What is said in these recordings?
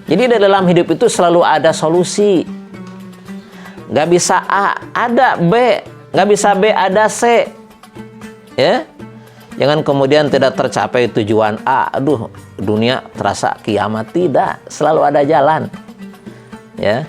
Jadi dalam hidup itu selalu ada solusi. Nggak bisa A, ada B. Nggak bisa B, ada C. Ya, jangan kemudian tidak tercapai tujuan A. Aduh, dunia terasa kiamat. Tidak, selalu ada jalan. Ya.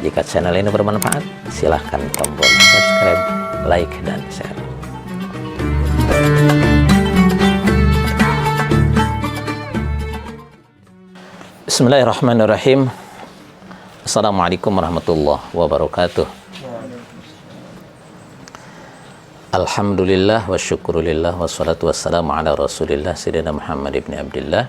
Jika channel ini bermanfaat, silahkan tombol subscribe, like, dan share. Bismillahirrahmanirrahim. Assalamualaikum warahmatullahi wabarakatuh. Alhamdulillah wa syukurulillah wassalatu wassalamu ala rasulillah sayyidina Muhammad ibn Abdillah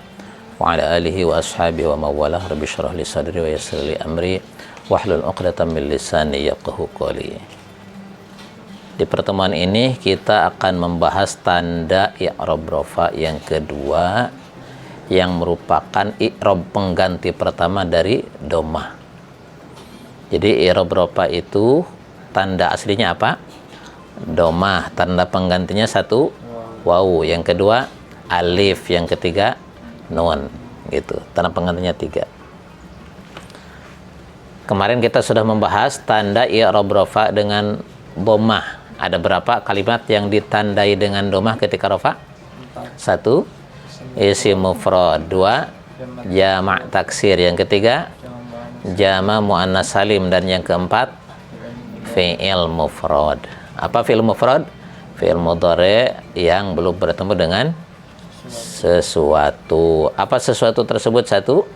wa ala alihi wa ashabihi wa mawalah. Rabbi syrah li sadri wa yassir li amri wahlul 'uqdatam min lisani yafqahu qawli. Di pertemuan ini kita akan membahas tanda i'rab rafa yang kedua, yang merupakan i'rab pengganti pertama dari dhammah. Jadi i'rab rafa itu tanda aslinya apa? Dhammah. Tanda penggantinya satu wawu, yang kedua alif, yang ketiga nun. Gitu. Tanda penggantinya tiga. Kemarin kita sudah membahas tanda i'rab rafa dengan dhammah. Ada berapa kalimat yang ditandai dengan dhammah ketika rafa? Satu, isim mufrad. Dua, jama' taksir. Yang ketiga, jama' muannas salim. Dan yang keempat, fi'il mufrad. Apa fi'il mufrad? Fi'il mudhari yang belum bertemu dengan sesuatu. Apa sesuatu tersebut? Satu,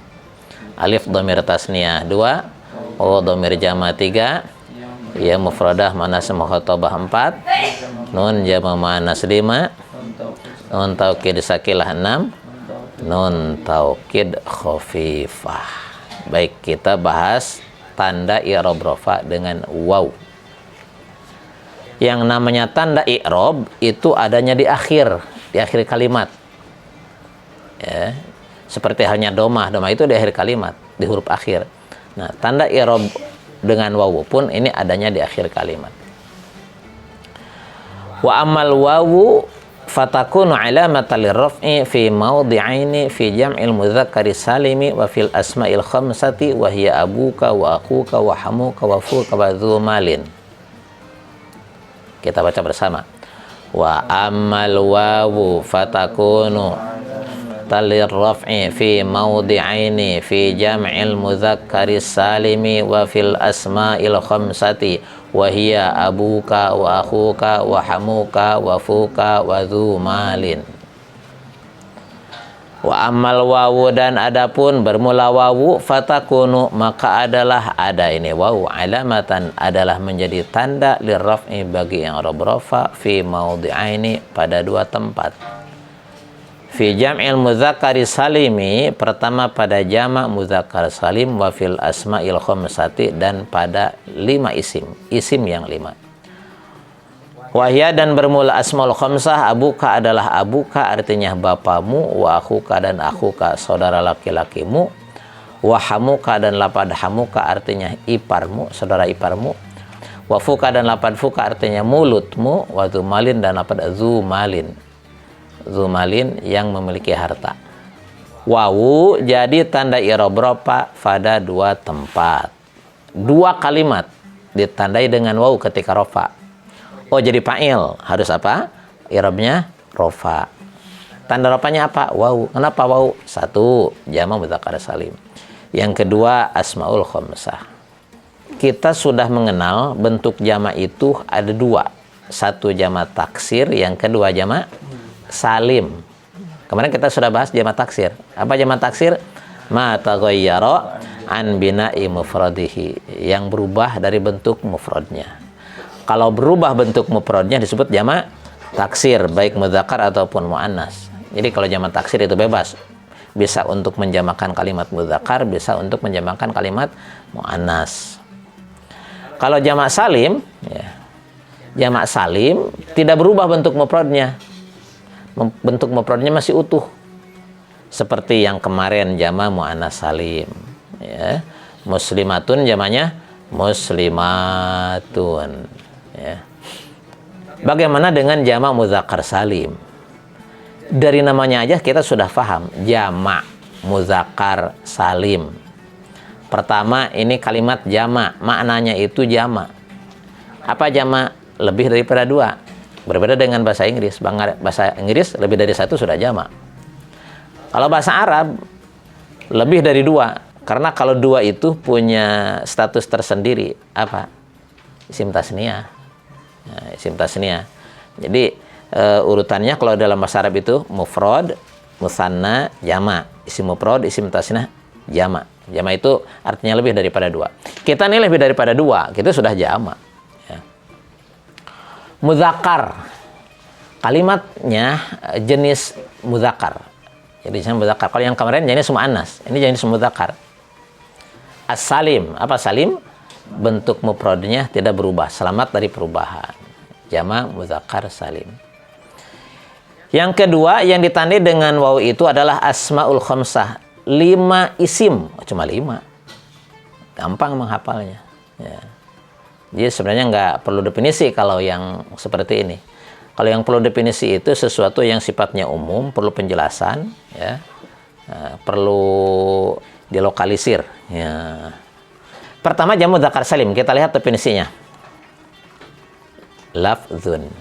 alif dhamir tasniyah. Dua, dhamir jama. Tiga, ya mufradah manas mukhatabah. Empat, nun jama manas. Lima, nun taukid sakilah. Enam, nun taukid khafifah. Baik, kita bahas tanda i'rab rafa dengan waw. Yang namanya tanda i'rab itu adanya di akhir kalimat. Ya, seperti halnya dhammah. Dhammah itu di akhir kalimat, di huruf akhir. Nah, tanda i'rab dengan wawu pun ini adanya di akhir kalimat. Wa amal wawu fatakunu alamatan lirraf'i fi mawdi'aini fi jam'il mudzakkari salimi wa fil asma'il khamsati wa hiya abuka wa akuka wa hamuka wa fuka wa dzu malin. Kita baca bersama. Wa amal wawu fatakunu talir raf'i fi mawdi'aini fi jam'il mudzakkari salimi wa fil asma'il khamsati wa hiya abuka wa akhuka wa hamuka wa fuka wa dzu malin. Wa amal wawu, dan adapun bermula wawu, fatakunu, maka adalah ada ini wawu alamatan, adalah menjadi tanda lirraf'i bagi i'rab rafa fi mawdi'aini, pada dua tempat. Fi jam'il mudzakkari salimi, pertama pada jama' mudzakkar salim, wa fil asma'il khamsati, dan pada 5 isim yang 5. Wahya, dan bermula asmaul khamsah, abuka adalah abuka, artinya bapamu, wa akhuka, dan akhuka saudara laki-lakimu, wa hamuka, dan lapad hamuka artinya iparmu, saudara iparmu, wa fuka, dan lapad fuka artinya mulutmu, wa dzumalin, dan lapad dzumalin, dzumalin yang memiliki harta. Wawu jadi tanda i'rab rafa pada dua tempat. Dua kalimat ditandai dengan wawu ketika rafa. Oh, jadi fa'il harus apa? I'rabnya rafa. Tanda rafanya apa? Wawu. Kenapa wawu? Satu, jama' mudzakkar salim. Yang kedua, asmaul khamsah. Kita sudah mengenal bentuk jama' itu ada dua. Satu jama' taksir, yang kedua jama' salim. Kemarin kita sudah bahas jama' taksir. Apa jama' taksir? Ma taghayyara an bina'i mufradihi, yang berubah dari bentuk mufradnya. Kalau berubah bentuk mufradnya disebut jama' taksir, baik mudzakkar ataupun muannas. Jadi kalau jama' taksir itu bebas. Bisa untuk menjamakan kalimat mudzakkar, bisa untuk menjamakan kalimat muannas. Kalau jamak salim, ya, jamak salim tidak berubah bentuk mufradnya. Bentuk mufradnya masih utuh. Seperti yang kemarin jamak muannas salim. Ya. Muslimatun jamaknya muslimatun. Ya. Bagaimana dengan jamak muzakkar salim? Dari namanya aja kita sudah paham. Jamak muzakkar salim. Pertama, ini kalimat jamak, maknanya itu jamak. Apa jamak? Lebih daripada dua. Berbeda dengan bahasa Inggris. Bahasa Inggris lebih dari satu sudah jamak. Kalau bahasa Arab lebih dari dua, karena kalau dua itu punya status tersendiri. Apa? Isim tasniyah. Nah, isim tasniyah. Jadi urutannya kalau dalam bahasa Arab itu mufrad, musanna, jamak. Isim mufrad, isim tasniyah, jamak. Jamak itu artinya lebih daripada dua. Kita nih lebih daripada dua, kita sudah jamak. Ya. Muzakkar, kalimatnya jenis muzakkar. Jadi jenis muzakkar. Kalau yang kemarin jenis muannas, ini jenis muzakkar. As-salim, apa salim? Bentuk mufradnya tidak berubah, selamat dari perubahan. Jamak muzakkar salim. Yang kedua yang ditandai dengan waw itu adalah asmaul khamsah. 5 isim, cuma 5. Gampang menghafalnya. Ya. Jadi sebenarnya nggak perlu definisi kalau yang seperti ini. Kalau yang perlu definisi itu sesuatu yang sifatnya umum, perlu penjelasan, ya, perlu dilokalisir. Ya. Pertama jamak muzakkar salim, kita lihat definisinya. Lafzun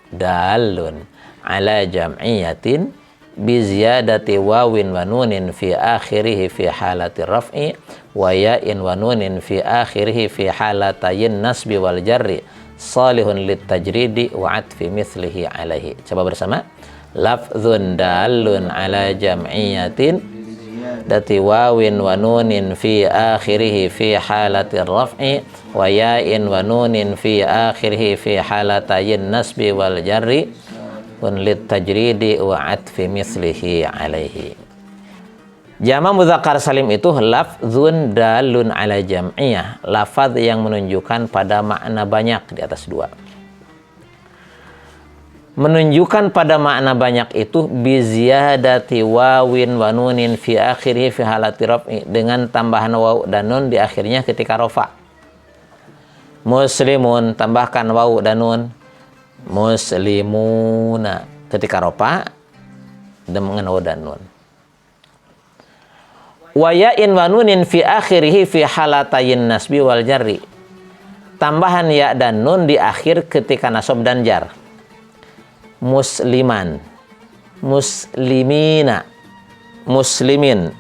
dalun ala jam'iyatin bi ziyadati wawin wa nunin fi akhirih fi halati raf'i wa ya'in wa nunin fi akhirih fi halatayin nasbi wal jarri salihun lit tajridi wa atfi mithlihi alaihi. Coba bersama. Lafzun dalun ala jam'iyatin dati wawin wa nunin fi akhirih fi halati raf'i wa ya'in wa nunin fi akhirih fi halatayin nasbi wal jarri lit tajridi wa atfi mislihi alaihi. Jamak muzakkar salim itu lafzun dalun ala jam'iyah, lafaz yang menunjukkan pada makna banyak di atas dua. Menunjukkan pada makna banyak itu bi ziyadati wawin wa nunin fi akhirih fi halati raf'i, dengan tambahan waw dan nun di akhirnya ketika rafa. Muslimun tambahkan waw dan nun, muslimuna ketika ropa dengan waw dan nun. Wa ya'in wa nunin fi akhirih fi halatayin nasbi wal jarri, tambahan ya dan nun di akhir ketika nasab dan jar. Musliman, muslimina, muslimin,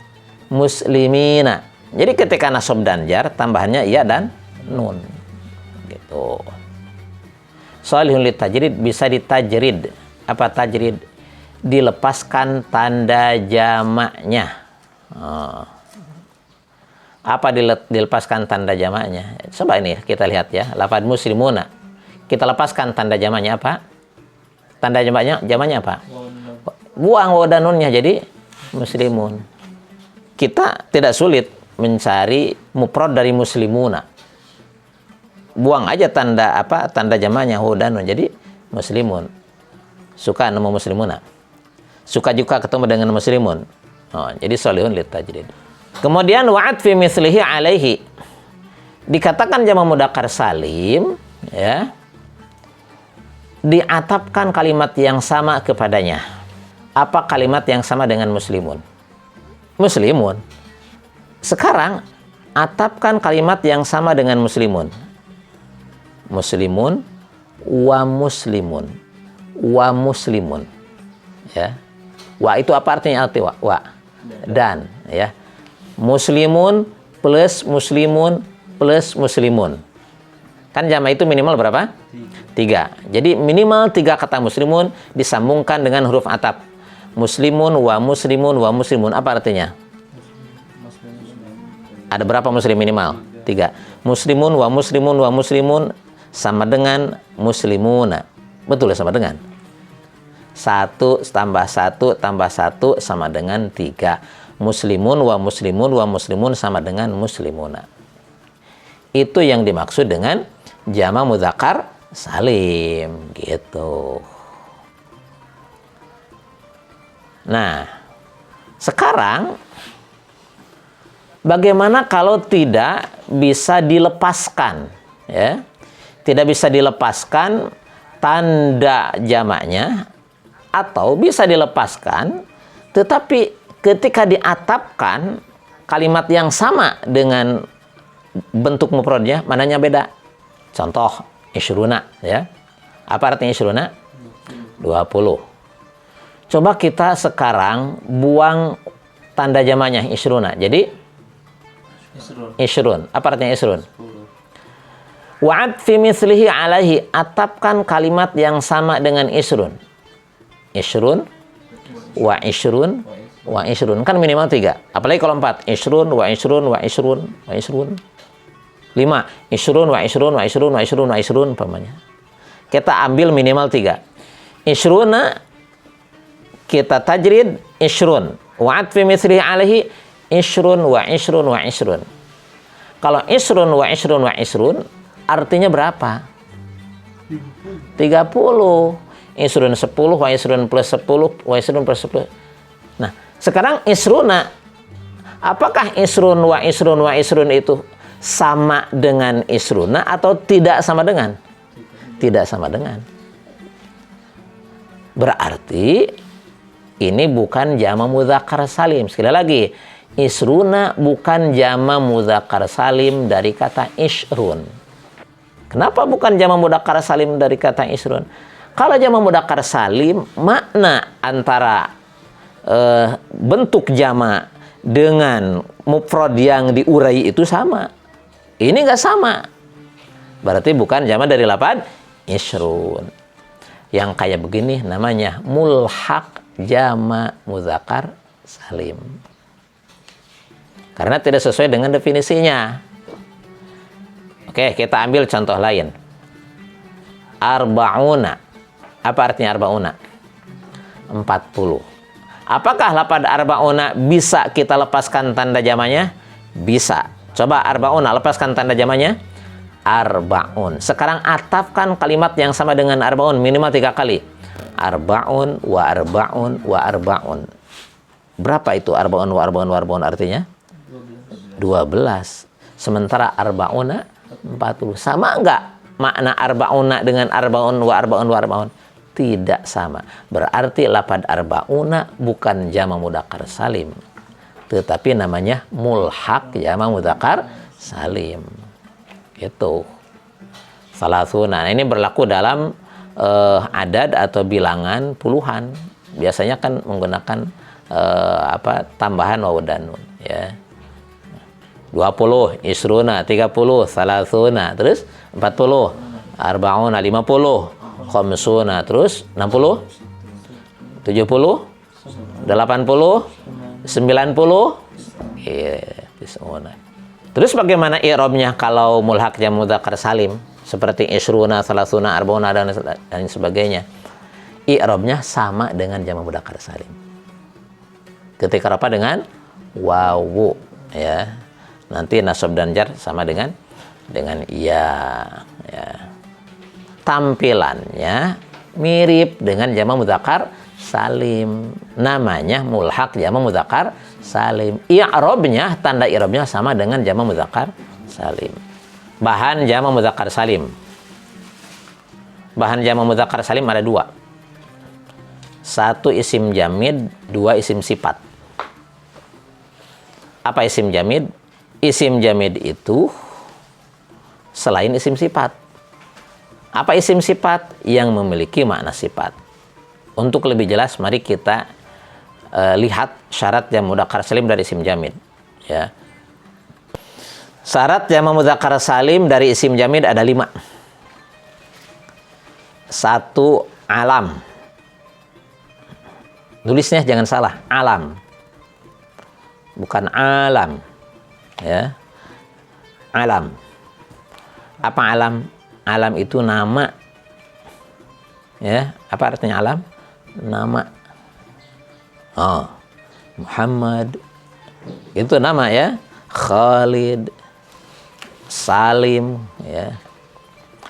muslimina. Jadi ketika nasab dan jar tambahannya ya dan nun gitu. Salihun lit tajrid, bisa ditajrid. Apa tajrid? Dilepaskan tanda jamaknya. Apa dilepaskan tanda jamaknya? Coba ini kita lihat ya. Lafaz muslimuna. Kita lepaskan tanda jamaknya apa? Tanda jamaknya apa? Buang waw dan nunnya jadi muslimun. Kita tidak sulit mencari mufrad dari muslimuna. Buang aja tanda apa? Tanda jamaknya waw dan nun jadi muslimun. Suka nemu muslimuna. Suka juga ketemu dengan muslimun. Jadi sholihun lit tajdid. Kemudian wa'at fi mislihi alaihi. Dikatakan jamak mudzakkar salim, ya. Diatapkan kalimat yang sama kepadanya. Apa kalimat yang sama dengan muslimun? Muslimun. Sekarang atapkan kalimat yang sama dengan muslimun. Muslimun wa muslimun. Wa muslimun. Ya. Wa itu apa artinya arti wa? Wa. Dan, ya. Muslimun plus muslimun plus muslimun. Kan jamak itu minimal berapa? 3. Jadi minimal 3 kata muslimun disambungkan dengan huruf atap. Muslimun wa muslimun wa muslimun. Apa artinya? Ada berapa muslim minimal? 3. Muslimun wa muslimun wa muslimun sama dengan muslimuna. Betul ya, sama dengan 1 tambah 1 tambah 1 sama dengan 3. Muslimun wa muslimun wa muslimun sama dengan muslimuna. Itu yang dimaksud dengan jama' mudzakkar salim gitu. Nah, sekarang bagaimana kalau tidak bisa dilepaskan, ya? Tidak bisa dilepaskan tanda jamaknya, atau bisa dilepaskan tetapi ketika diatapkan kalimat yang sama dengan bentuk mufradnya mananya beda. Contoh isyruna, ya. Apa artinya isyruna? 20. Coba kita sekarang buang tanda jamaknya isyruna. Jadi isyrun. Apa artinya isyrun? Wa'ad fi mislihi alaihi, atapkan kalimat yang sama dengan isyrun. Isyrun wa isyrun wa isyrun, kan minimal 3. Apalagi kalau 4, isyrun wa isyrun wa isyrun wa isyrun. 5, isyrun wa isyrun wa isyrun wa isyrun wa isyrun umpamanya. Kita ambil minimal 3. Isyruna kita tajrid isyrun, wa'ad fi mislihi alaihi isyrun wa isyrun wa isyrun. Kalau isyrun wa isyrun wa isyrun artinya berapa? 30. Isrun 10, wa isrun plus 10, wa isrun plus 10. Nah, sekarang isruna, apakah isrun wa isrun itu sama dengan isruna atau tidak sama dengan? Tidak sama dengan. Berarti ini bukan jama' mudzakkar salim. Sekali lagi, isruna bukan jama' mudzakkar salim dari kata isrun. Kenapa bukan jama' mudzakkar salim dari kata isrun? Kalau jama' mudzakkar salim, makna antara bentuk jama' dengan mufrad yang diurai itu sama. Ini nggak sama. Berarti bukan jama' dari lafaz isrun. Yang kayak begini namanya mulhaq jama' mudzakkar salim. Karena tidak sesuai dengan definisinya. Oke, kita ambil contoh lain. Arba'una. Apa artinya arba'una? 40. Apakah lafaz arba'una bisa kita lepaskan tanda jamaknya? Bisa. Coba arba'una, lepaskan tanda jamaknya. Arba'un. Sekarang atafkan kalimat yang sama dengan arba'un minimal 3 kali. Arba'un wa arba'un wa arba'un. Berapa itu arba'un wa arba'un wa arba'un artinya? 12. Sementara arba'una 40. Sama enggak makna arba'una dengan arba'un wa arba'un wa arba'un? Tidak sama. Berarti lafaz arba'una bukan jama' mudzakkar salim, tetapi namanya mulhaq jama' mudzakkar salim. Itu salasuna. Nah, ini berlaku dalam adad atau bilangan puluhan. Biasanya kan menggunakan tambahan waw dan nun, ya. 20, isruna, 30, salasuna, terus 40, arba'una, 50, khamsuna, terus 60, 70, 80, 90, terus bagaimana i'rabnya kalau mulhaq jama' mudzakkar salim seperti isruna, salasuna, arba'una dan sebagainya? I'rabnya sama dengan jama' mudzakkar salim. Ketika rafa dengan wawu, ya. Nanti nasab dan jar sama dengan iya, ya. Tampilannya mirip dengan jama' mudzakkar salim. Namanya mulhaq jama' mudzakkar salim. I'rabnya, tanda i'rabnya sama dengan jama' mudzakkar salim. Bahan jama' mudzakkar salim. Bahan jama' mudzakkar salim ada 2. 1 isim jamid, 2 isim sifat. Apa isim jamid? Isim jamid itu selain isim sifat. Apa isim sifat? Yang memiliki makna sifat. Untuk lebih jelas, mari kita lihat syarat jama' mudzakkar salim dari isim jamid, ya. Syarat jama' mudzakkar salim dari isim jamid ada 5. 1, alam. Tulisnya jangan salah, alam. Bukan alam, ya. Alam. Apa alam? Alam itu nama, ya. Apa artinya alam? Nama. Oh, Muhammad itu nama, ya. Khalid, Salim, ya,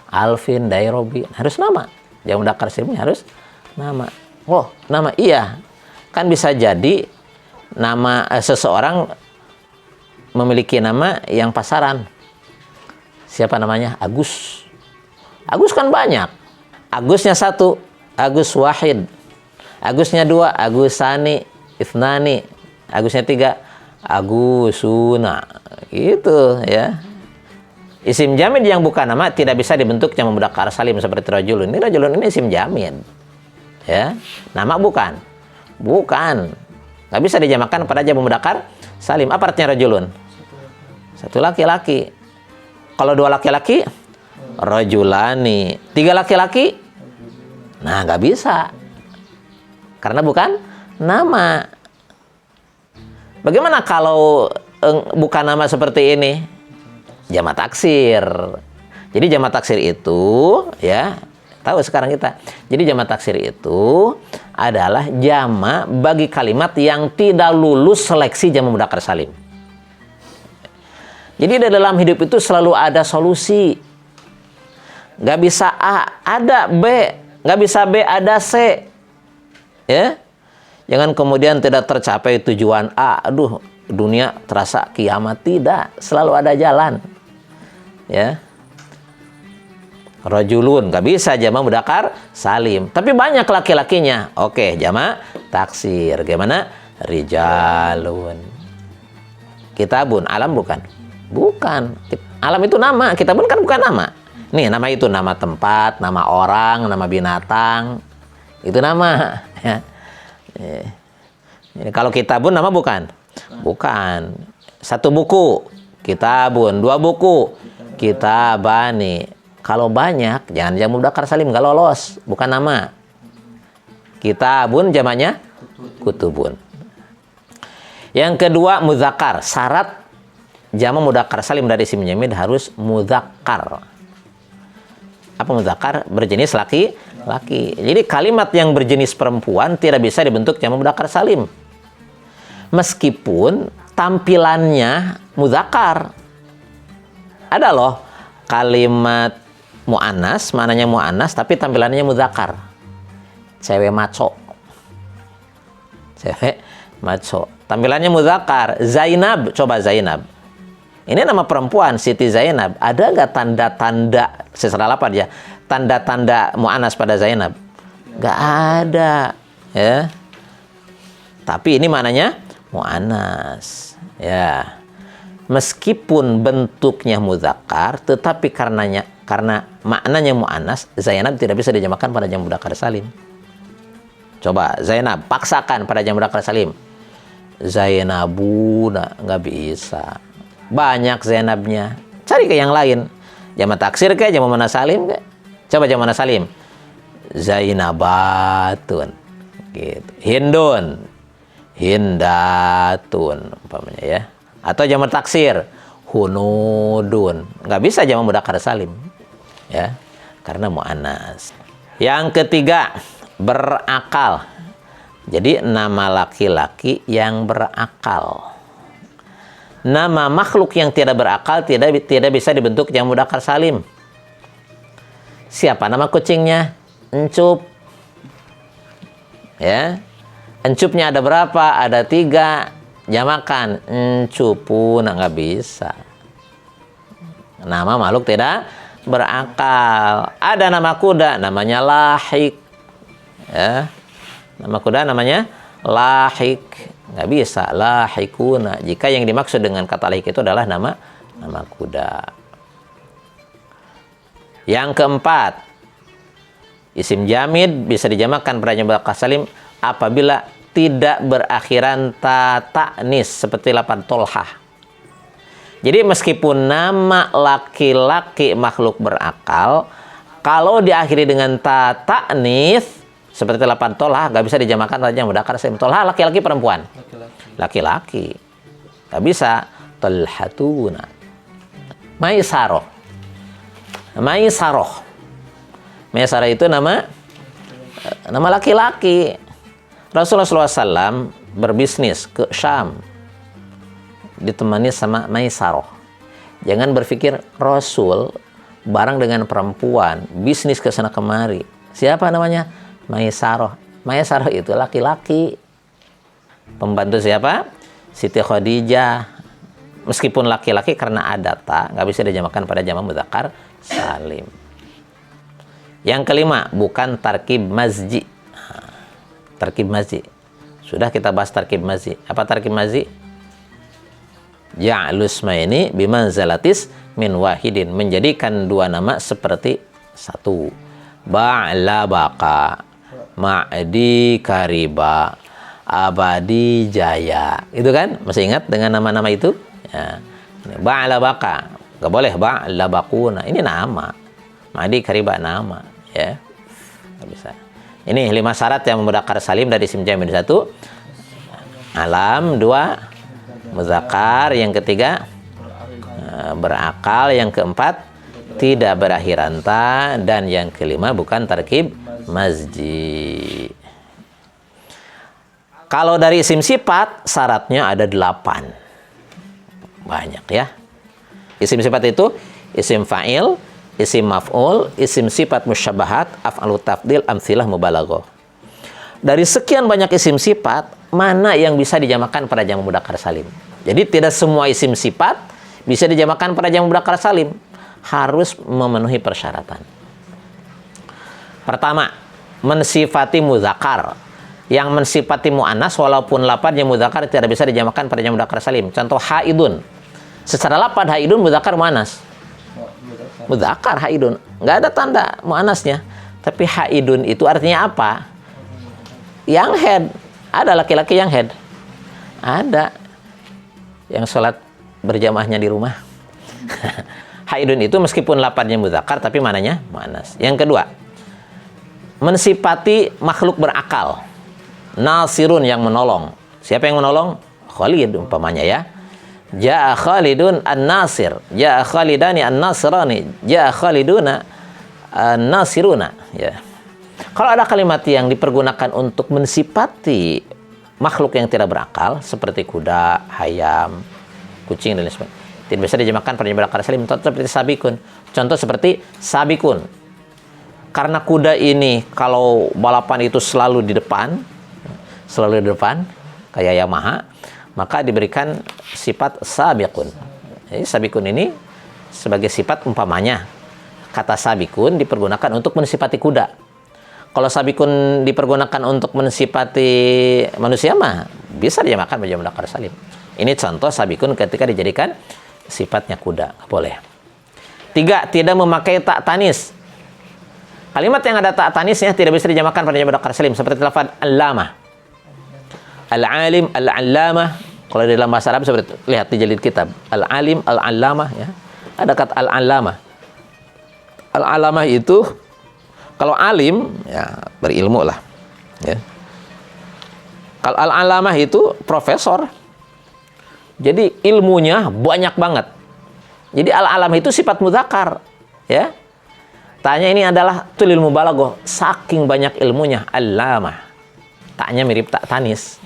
Alvin, Dairobi, harus nama. Jamak mudzakkar salim harus nama. Oh, nama, iya. Kan bisa jadi nama seseorang memiliki nama yang pasaran. Siapa namanya? Agus. Agus kan banyak. Agusnya 1, Agus Wahid. Agusnya 2, Agusani, Ithnani. Agusnya 3, Agusuna. Gitu, ya. Isim jamid yang bukan nama tidak bisa dibentuk jamak mudzakkar salim seperti rajulun. Ini rajulun ini isim jamid. Ya. Nama bukan. Bukan. Nggak bisa dijamakkan pada jamak mudzakkar salim. Apa artinya rajulun? 1 laki-laki. Kalau 2 laki-laki, rajulani. 3 laki-laki, nah nggak bisa. Karena bukan nama. Bagaimana kalau bukan nama seperti ini? Jamak taksir. Jadi jamak taksir itu, ya, tahu sekarang kita. Jadi jamak taksir itu adalah jamak bagi kalimat yang tidak lulus seleksi jamak mudzakkar salim. Jadi dalam hidup itu selalu ada solusi. Nggak bisa A, ada B. Nggak bisa B, ada C. Ya, jangan kemudian tidak tercapai tujuan A. Aduh, dunia terasa kiamat. Tidak, selalu ada jalan. Ya, rajulun nggak bisa jamak mudzakkar salim, tapi banyak laki-lakinya. Oke, jamak taksir. Gimana? Rijalun. Kitabun, alam bukan? Bukan. Alam itu nama, kitabun kan bukan nama. Nih, nama itu nama tempat, nama orang, nama binatang. Itu nama. Ya. Kalau kitabun nama bukan? Bukan. 1 buku, kitabun. 2 buku, kitabani. Kalau banyak, jangan jamak mudzakkar salim, nggak lolos, bukan nama. Kitabun jamaknya kutubun. Yang kedua, mudzakkar. Syarat jamak mudzakkar salim dari isim jamid harus mudzakkar. Apa mudzakkar? Berjenis laki-laki. Jadi kalimat yang berjenis perempuan tidak bisa dibentuk jamak mudzakkar salim. Meskipun tampilannya mudzakkar. Ada loh kalimat mu'annas, maknanya mu'annas tapi tampilannya mudzakkar. Cewek maco. Cewek maco. Tampilannya mudzakkar. Zainab, coba Zainab. Ini nama perempuan, Siti Zainab. Ada nggak tanda-tanda secara apa dia? Tanda-tanda mu'annas pada Zainab? Nggak ada, ya. Tapi ini maknanya mu'annas, ya. Meskipun bentuknya mudzakkar, tetapi karena maknanya mu'annas, Zainab tidak bisa dijamakkan pada jamak mudzakkar salim. Coba Zainab, paksakan pada jamak mudzakkar salim. Zainabuna, nggak bisa. Banyak Zainabnya. Cari ke yang lain. Jamak taksir ke, jamak muannas salim ke? Coba jamak muannas salim. Zainabatun. Gitu. Hindun. Hindatun umpamanya, ya. Atau jamak taksir, hunudun. Nggak bisa jamak mudzakkar salim. Ya. Karena muannas. Yang ketiga, berakal. Jadi nama laki-laki yang berakal. Nama makhluk yang tidak berakal tidak bisa dibentuk jamak mudzakkar salim. Siapa nama kucingnya? Encup. Ya. Encupnya ada berapa? Ada 3. Jamakan. Encupuna, nggak bisa. Nama makhluk tidak berakal. Ada nama kuda, namanya lahik. Ya. Nama kuda namanya lahik. Nggak bisa. Lahikuna. Jika yang dimaksud dengan kata lahik itu adalah nama kuda. Yang keempat, isim jamid bisa dijamakkan pada jamak mudzakkar salim apabila tidak berakhiran ta ta'nis seperti lapan tolhah. Jadi meskipun nama laki-laki makhluk berakal, kalau diakhiri dengan ta ta'nis seperti lapan tolhah, nggak bisa dijamakkan pada jamak mudzakkar salim. Tolhah laki-laki perempuan? Laki-laki. Nggak bisa. Tolhatuna. Maisaroh. Maisaroh. Maisaroh itu nama laki-laki. Rasulullah SAW berbisnis ke Syam, ditemani sama Maisaroh. Jangan berpikir Rasul bareng dengan perempuan, bisnis ke sana kemari. Siapa namanya? Maisarah. Maisarah itu laki-laki. Pembantu siapa? Siti Khadijah. Meskipun laki-laki karena adat, nggak bisa dijamakan pada jamak mudzakkar salim. Yang kelima, bukan tarkib mazji. Tarkib mazji. Sudah kita bahas tarkib mazji. Apa tarkib mazji? Ja'lus maini bimanzalatis min wahidin. Menjadikan dua nama seperti satu. Ba'labaka, ma'di kariba, abadi jaya. Itu kan? Masih ingat dengan nama-nama itu? Ya. Ba'labaka. Gak boleh ba'labakuna. Ini nama. Ma'di kariba nama. Ya. Gak bisa. Ini 5 syarat yang mudzakkar salim dari isim jamil. 1, alam. 2, mudzakkar. Yang ketiga, berakal. Yang keempat, tidak berakhir anta. Dan yang kelima, bukan tarkib mazji. Kalau dari isim sifat, syaratnya ada 8. Banyak ya. Isim sifat itu isim fa'il, isim maf'ul, isim sifat musyabahat, af'alu tafdil, amtsilah mubalaghah. Dari sekian banyak isim sifat, mana yang bisa dijamakan pada jamak mudzakkar salim? Jadi tidak semua isim sifat bisa dijamakan pada jamak mudzakkar salim. Harus memenuhi persyaratan. Pertama, mensifati mudzakkar. Yang mensifati mu'annas walaupun lafadznya mudzakkar tidak bisa dijamakan pada jamak mudzakkar salim. Contoh haidun. Secara lafadz haidun mudzakkar mu'annas. Mudzakkar haidun, nggak ada tanda muannasnya. Tapi haidun itu artinya apa? Yang head. Ada laki-laki yang head. Ada yang sholat berjamaahnya di rumah. Haidun itu meskipun lafadznya mudzakkar tapi mananya muannas. Yang kedua, mensifati makhluk berakal. Nasirun, yang menolong. Siapa yang menolong? Khalid umpamanya ya. Ja'a Khalidun an-Nasir, Ja'a Khalidani an-Nasrani, Ja'a Khaliduna an-Nasiruna ya. Kalau ada kalimat yang dipergunakan untuk mensifati makhluk yang tidak berakal seperti kuda, ayam, kucing dan lain sebagainya, tidak bisa dijamakkan pada jamak mudzakkar salim. Contoh seperti sabikun. Contoh seperti sabikun. Karena kuda ini kalau balapan itu selalu di depan kayak Yamaha, maka diberikan sifat sabikun. Jadi sabikun ini sebagai sifat umpamanya. Kata sabikun dipergunakan untuk mensifati kuda. Kalau sabikun dipergunakan untuk mensifati manusia mah bisa dijamakkan pada jamak mudzakkar salim. Ini contoh sabikun ketika dijadikan sifatnya kuda. Boleh. 3, tidak memakai tak tanis. Kalimat yang ada tak tanisnya tidak bisa dijamakkan pada jamak mudzakkar salim seperti lafaz al-lamah. Al-alim, al-allamah. Kalau di dalam bahasa Arab seperti itu. Lihat di jalid kitab. Al-alim, al-allamah ya. Ada kata al-allamah. Al-allamah itu kalau alim ya berilmu lah ya. Kalau al-allamah itu profesor. Jadi ilmunya banyak banget. Jadi al-allamah itu sifat mudzakkar ya. Tanya ini adalah tulil mubalaghah, saking banyak ilmunya allamah. Taknya mirip tak tanis.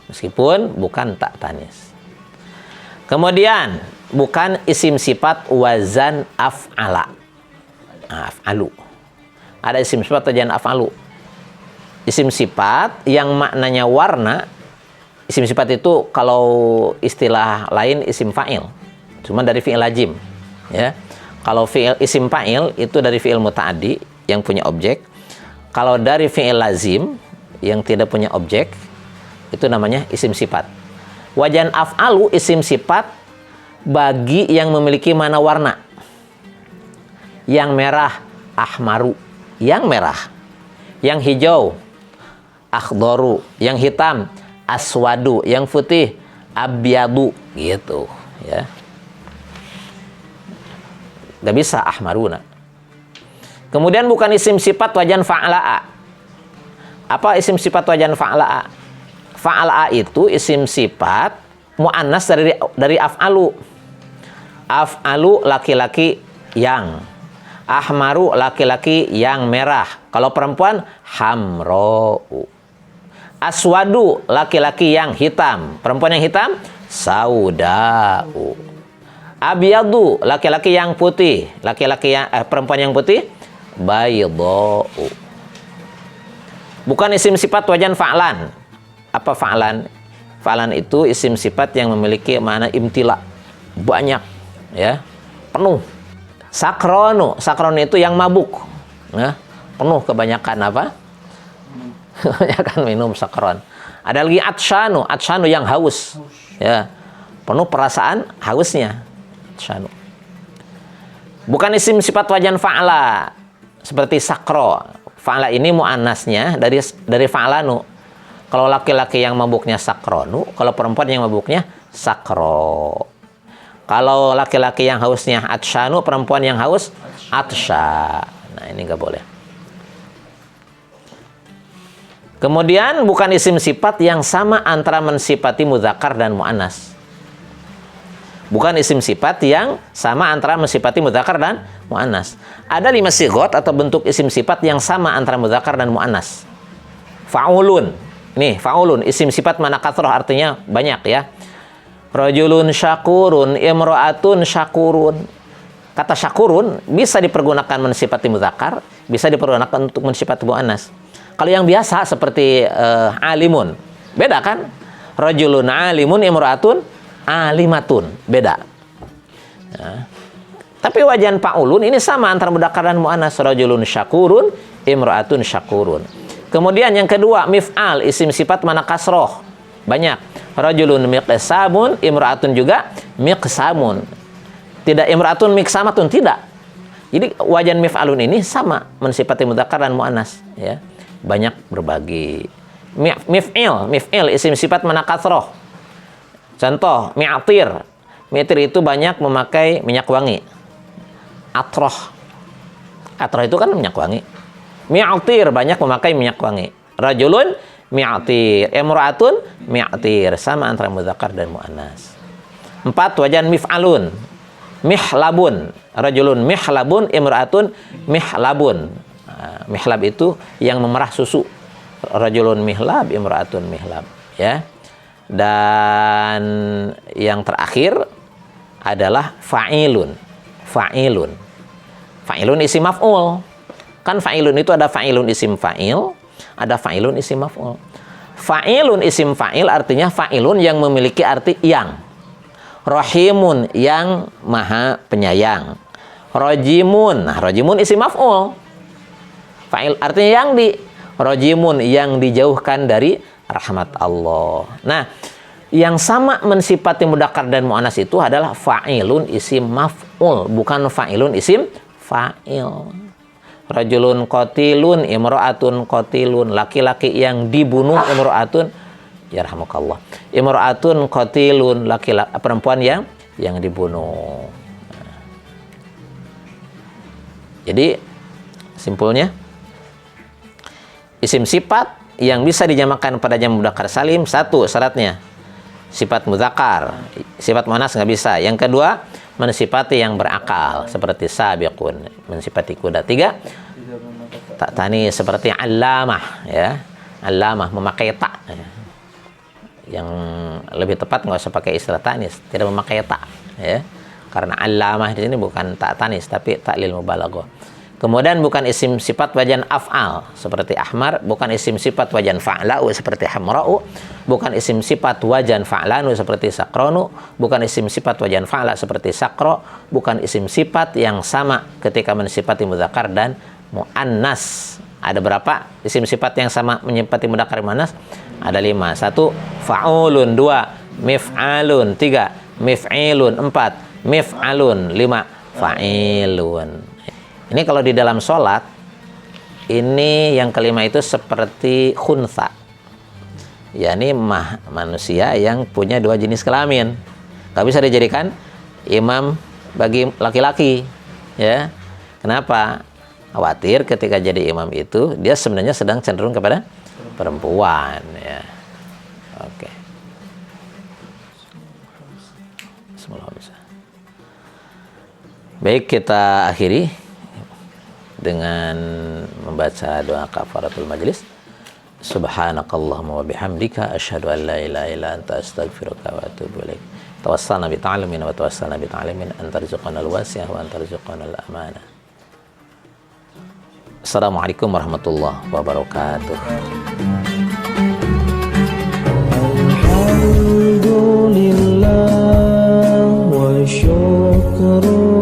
Meskipun bukan tak tanis. Kemudian bukan isim sifat wazan af'ala. Af'alu. Ada isim sifat wazan af'alu. Isim sifat yang maknanya warna. Isim sifat itu kalau istilah lain isim fa'il. Cuma dari fi'il lazim, ya. Kalau fi'il isim fa'il itu dari fi'il muta'addi yang punya objek. Kalau dari fi'il lazim yang tidak punya objek, itu namanya isim sifat. Wajan af'alu isim sifat bagi yang memiliki mana warna. Yang merah ahmaru, yang merah. Yang hijau akhdaru, yang hitam aswadu, yang putih abyadu gitu ya. Gak bisa ahmaruna. Kemudian bukan isim sifat wajan fa'la'a. Apa isim sifat wajan fa'la'a? Fa'la'a itu isim sifat mu'annas dari af'alu. Af'alu laki-laki yang. Ahmaru laki-laki yang merah. Kalau perempuan hamro'u. Aswadu laki-laki yang hitam. Perempuan yang hitam sauda'u. Abyadu, laki-laki yang putih. Laki-laki yang perempuan yang putih. Baydau. Bukan isim sifat wajan fa'lan. Apa fa'lan? Fa'lan itu isim sifat yang memiliki makna imtila. Banyak, ya. Penuh. Sakronu. Sakronu itu yang mabuk. Nah, penuh kebanyakan apa? Kebanyakan minum sakron. Ada lagi atsyanu. Atsyanu yang haus. Ya. Penuh perasaan hausnya. Atsyanu. Bukan isim sifat wajan fa'la. Seperti sakro. Fa'la ini mu'annasnya dari fa'lanu. Kalau laki-laki yang mabuknya sakronu, kalau perempuan yang mabuknya sakro. Kalau laki-laki yang hausnya atsyanu, perempuan yang haus atsya. Nah, ini nggak boleh. Kemudian bukan isim sifat yang sama antara mensifati mudzakkar dan mu'annas. Bukan isim sifat yang sama antara mensifati mudzakkar dan mu'annas. Ada 5 sigot atau bentuk isim sifat yang sama antara mudzakkar dan mu'annas. Fa'ulun. Nih, fa'ulun isim sifat mana kathrah artinya banyak ya. Rajulun syakurun, imra'atun syakurun. Kata syakurun bisa dipergunakan mensifati mudzakkar, bisa dipergunakan untuk mensifati mu'annas. Kalau yang biasa seperti alimun, beda kan? Rajulun alimun, imra'atun alimatun, beda. Nah, tapi wajan fa'ulun ini sama antara mudzakkar dan mu'annas. Rajulun syakurun, imra'atun syakurun. Kemudian yang kedua, mif'al, isim sifat mana kasroh. Banyak. Rajulun miqsamun, imra'atun juga miqsamun. Tidak imra'atun miqsamatun, tidak. Jadi wajan mif'alun ini sama mensifati mudzakkar dan mu'annas, ya. Banyak berbagi. Mif'il isim sifat mana kasroh. Contoh, mi'atir. Mi'atir itu banyak memakai minyak wangi. Atroh. Atroh itu kan minyak wangi. Mi'atir banyak memakai minyak wangi. Rajulun mi'atir. Imra'atun mi'atir. Sama antara mudzakkar dan mu'annas. 4. Wajan mif'alun. Mihlabun. Rajulun mihlabun. Imra'atun mihlabun. Mihlab itu yang memerah susu. Rajulun mihlab. Imra'atun mihlab. Ya. Dan yang terakhir adalah fa'ilun. Fa'ilun. Fa'ilun isim maf'ul. Kan fa'ilun itu ada fa'ilun isim fa'il, ada fa'ilun isim maf'ul. Fa'ilun isim fa'il artinya fa'ilun yang memiliki arti yang. Rahimun yang maha penyayang. Rajimun. Nah, rajimun isim maf'ul. Fa'il artinya yang rajimun yang dijauhkan dari rahmat Allah. Nah, yang sama mensifati mudzakkar dan mu'annas itu adalah fa'ilun isim maf'ul, bukan fa'ilun isim fa'il. Rajulun qatilun, imra'atun qatilun. Laki-laki yang dibunuh, imra'atun, yarhamukallah. Imra'atun qatilun, laki-laki perempuan yang dibunuh. Jadi simpulnya isim sifat yang bisa dijamakan pada jam mudzakkar salim, 1 syaratnya sifat mudzakkar, sifat muannas nggak bisa. Yang kedua, mensifati yang berakal seperti sabiqun, mensifati kuda. 3, tak tani seperti allamah, ya. Allamah memakai tak. Yang lebih tepat nggak usah pakai istilah tanis, tidak memakai tak, ya. Karena allamah di sini bukan tak tanis tapi taklil mubalaghah. Kemudian bukan isim sifat wajan af'al seperti ahmar, bukan isim sifat wajan fa'la'u seperti hamra'u, bukan isim sifat wajan fa'lanu seperti sakronu, bukan isim sifat wajan fa'la seperti sakro, bukan isim sifat yang sama ketika mensifati mudzakkar dan muannas. Ada berapa isim sifat yang sama menyifati mudzakkar muannas? Ada 5. 1 fa'ulun, 2 mif'alun, 3 mif'ilun, 4 mif'alun, 5 fa'ilun. Ini kalau di dalam sholat, ini yang kelima itu seperti khunsa. yakni manusia yang punya 2 jenis kelamin. Gak bisa dijadikan imam bagi laki-laki, ya. Kenapa? Khawatir ketika jadi imam itu dia sebenarnya sedang cenderung kepada perempuan, ya. Oke. Baik, kita akhiri dengan membaca doa kafaratul majlis. Subhanakallahumma wa bihamdika asyhadu an la ilaha illa anta astaghfiruka wa atubu ilaik. tawassalna bi ta'limin wa tawassalna bi ta'limin an tarzuqana al-wasi'ah wa an tarzuqana al-amanah. Assalamualaikum warahmatullahi wabarakatuh. Alhamdulillah wa syukru